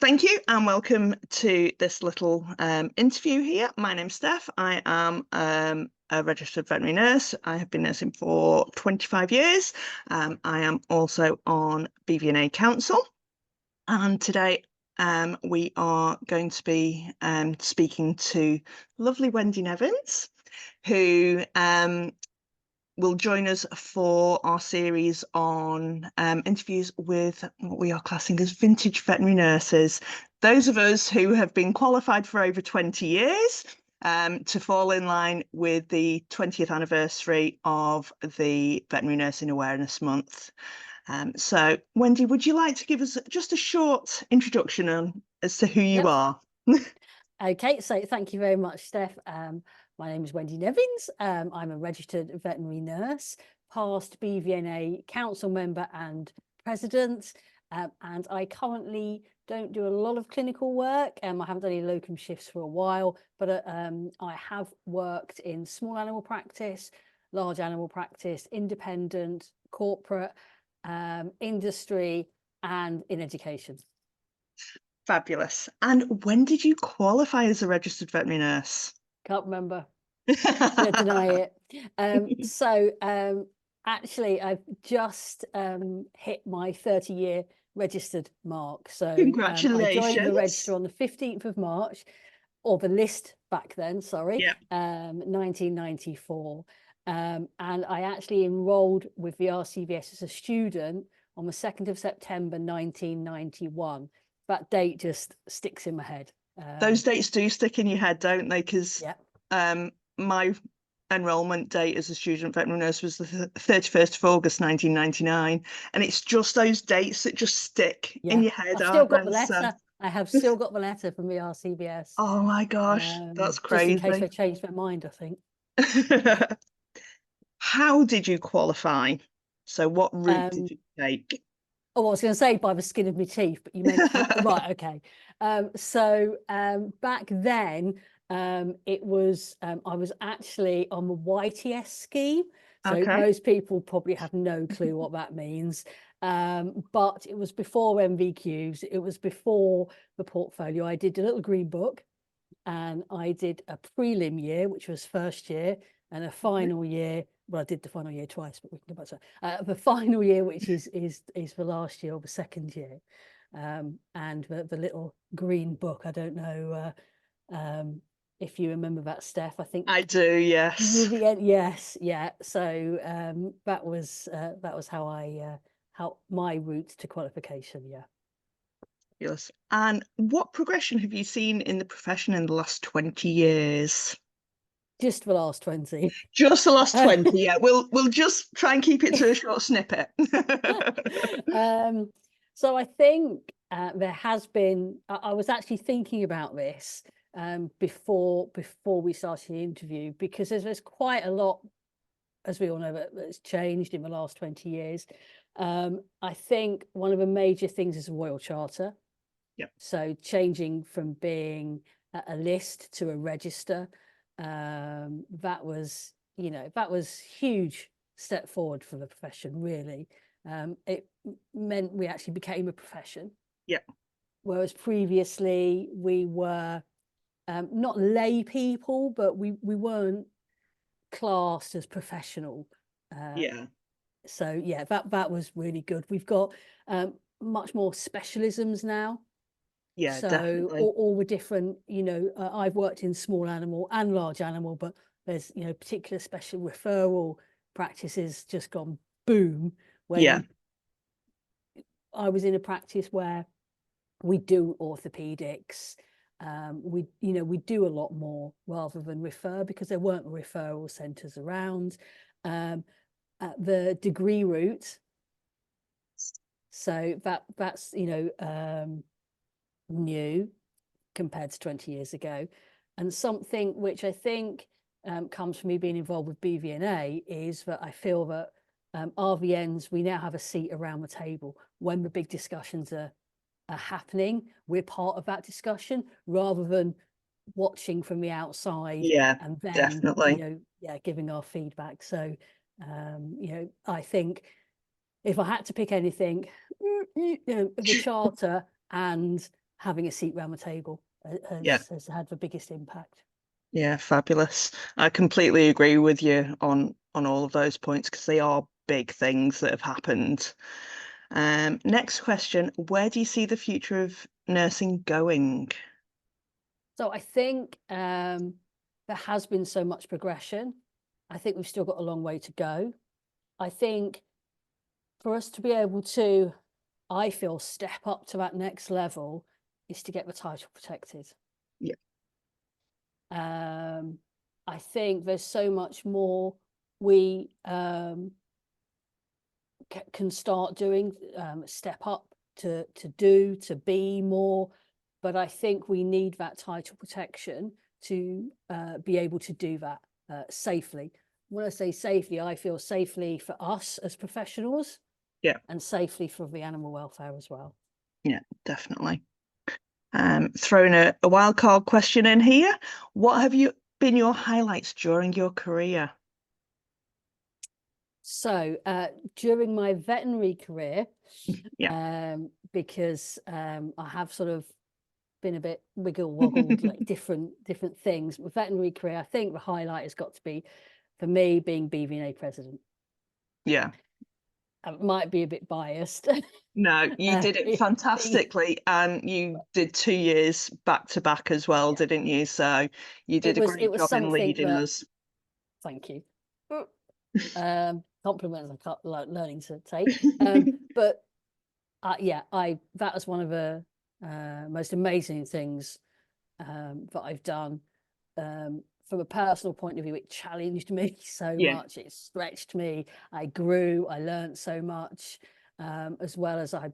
Thank you and welcome to this little interview here. My name's Steph. I am a registered veterinary nurse. I have been nursing for 25 years. I am also on BVNA Council. And today we are going to be speaking to lovely Wendy Nevins, who will join us for our series on interviews with what we are classing as vintage veterinary nurses. Those of us who have been qualified for over 20 years to fall in line with the 20th anniversary of the Veterinary Nursing Awareness Month. So, Wendy, would you like to give us just a short introduction as to who you are? Okay, so thank you very much, Steph. My name is Wendy Nevins. I'm a registered veterinary nurse, past BVNA council member and president, and I currently don't do a lot of clinical work. I haven't done any locum shifts for a while, but I have worked in small animal practice, large animal practice, independent, corporate, industry, and in education. Fabulous. And when did you qualify as a registered veterinary nurse? Can't remember. Gonna deny it. Actually, I've just hit my 30-year registered mark. So Congratulations. I joined the register on the 15th of March, or the list back then, sorry, 1994. And I actually enrolled with the RCVS as a student on the 2nd of September 1991. That date just sticks in my head. Those dates do stick in your head, don't they? Because my enrolment date as a student veterinary nurse was the 31st of August 1999, and it's just those dates that just stick in your head. I've still got the letter. I have still got the letter from the RCVS. Oh my gosh, that's crazy. Just in case I changed my mind, I think. How did you qualify? So what route did you take? Oh, I was going to say by the skin of my teeth, but you meant right. Okay. Back then, it was I was actually on the YTS scheme. So most people probably have no clue what that means. But it was before MVQs. It was before the portfolio. I did a little green book, and I did a prelim year, which was first year, and a final year. Well, I did the final year twice, but we can go back to that. The final year, which is the last year or the second year, and the little green book. I don't know if you remember that, Steph. I think I do. Yes. Yes. Yeah. So that was how my route to qualification. Yeah. Yes. And what progression have you seen in the profession in the last 20 years? Just the last 20. Just the last 20, yeah. We'll just try and keep it to a short snippet. So I think there has been, I was actually thinking about this before we started the interview, because there's quite a lot, as we all know, that's changed in the last 20 years. I think one of the major things is a Royal Charter. Yep. So changing from being a list to a register. That was huge step forward for the profession, really. It meant we actually became a profession. Yeah. Whereas previously we were not lay people, but we weren't classed as professional. So yeah, that was really good. We've got much more specialisms now. Yeah, so definitely. all the different, I've worked in small animal and large animal, but there's particular special referral practices just gone boom when I was in a practice where we do orthopedics. We do a lot more rather than refer, because there weren't referral centres around. The degree route, so that's new compared to 20 years ago. And something which I think comes from me being involved with BVNA is that I feel that RVNs, we now have a seat around the table when the big discussions are happening. We're part of that discussion rather than watching from the outside. And then definitely. Giving our feedback. So I think if I had to pick anything, the charter and having a seat round the table has had the biggest impact. Yeah, fabulous. I completely agree with you on all of those points, because they are big things that have happened. Next question, where do you see the future of nursing going? So I think there has been so much progression. I think we've still got a long way to go. I think for us to be able to, I feel, step up to that next level is to get the title protected. Yeah. I think there's so much more we can start doing, step up to be more, but I think we need that title protection to be able to do that safely. When I say safely, I feel safely for us as professionals, and safely for the animal welfare as well. Yeah, definitely. Throwing a wild card question in here. What have been your highlights during your career? So during my veterinary career, because I have sort of been a bit wiggle woggled, like different things. My veterinary career, I think the highlight has got to be, for me, being BVNA president. Yeah. It might be a bit biased. No, you did it fantastically, and you did 2 years back to back as well, didn't you? So you did a great job in leading us. Thank you. Compliments I can't like learning to take. But yeah, that was one of the most amazing things that I've done. From a personal point of view, it challenged me so much. It stretched me. I grew. I learned so much, as well as I,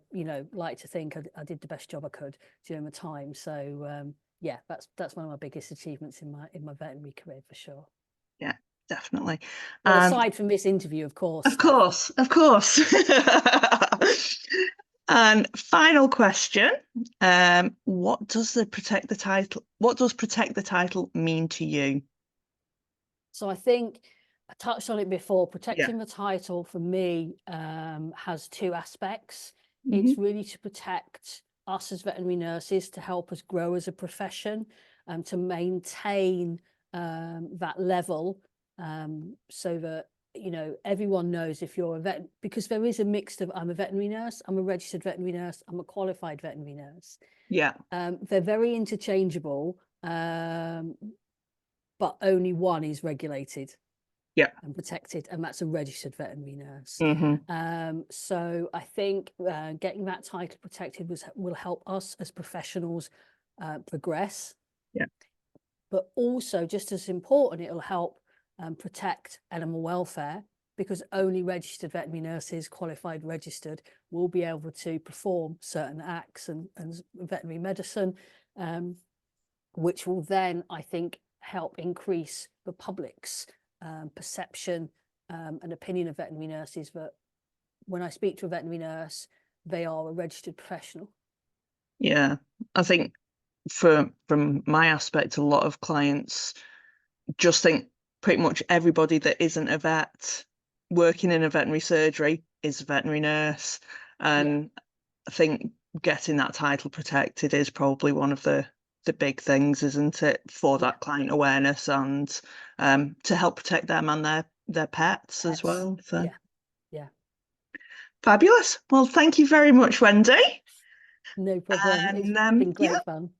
like to think I did the best job I could during the time. So yeah, that's one of my biggest achievements in my veterinary career for sure. Yeah, definitely. Well, aside from this interview, of course. Of course. And final question, what does protect the title mean to you? So I think I touched on it before. Protecting the title for me has two aspects. It's really to protect us as veterinary nurses, to help us grow as a profession, and to maintain that level, so that everyone knows if you're a vet, because there is a mix of, I'm a veterinary nurse, I'm a registered veterinary nurse, I'm a qualified veterinary nurse. Yeah. They're very interchangeable, but only one is regulated and protected, and that's a registered veterinary nurse. So I think getting that title protected will help us as professionals progress. But also, just as important, it'll help protect animal welfare, because only registered veterinary nurses, qualified registered, will be able to perform certain acts and veterinary medicine, which will then, I think, help increase the public's perception and opinion of veterinary nurses, that when I speak to a veterinary nurse, they are a registered professional. Yeah, I think from my aspect, a lot of clients just think pretty much everybody that isn't a vet working in a veterinary surgery is a veterinary nurse. And I think getting that title protected is probably one of the big things, isn't it, for that client awareness, and to help protect them and their pets as well. So yeah, fabulous. Well, thank you very much, Wendy. No problem. It's been great fun.